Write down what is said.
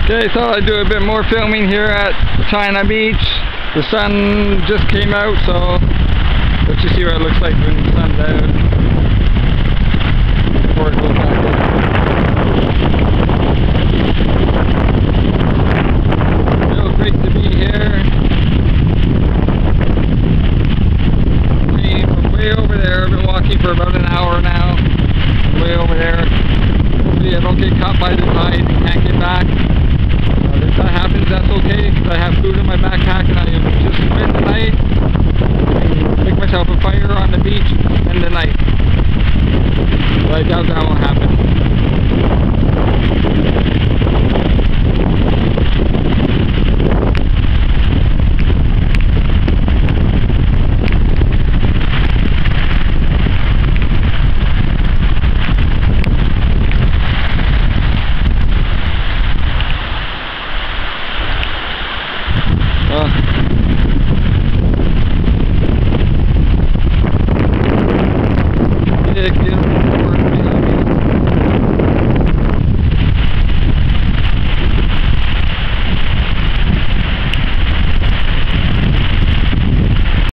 Okay, thought I'd do a bit more filming here at China Beach. The sun just came out, so let's just see what it looks like when the sun's out before it goes back in. Feels great to be here. I'm way over there. I've been walking for about an hour now. Way over there. Hopefully I don't get caught by the tide and can't get back. If that happens, that's okay, because I have food in my backpack and I just spend the night and make myself a fire on the beach in the night. But I doubt that won't happen.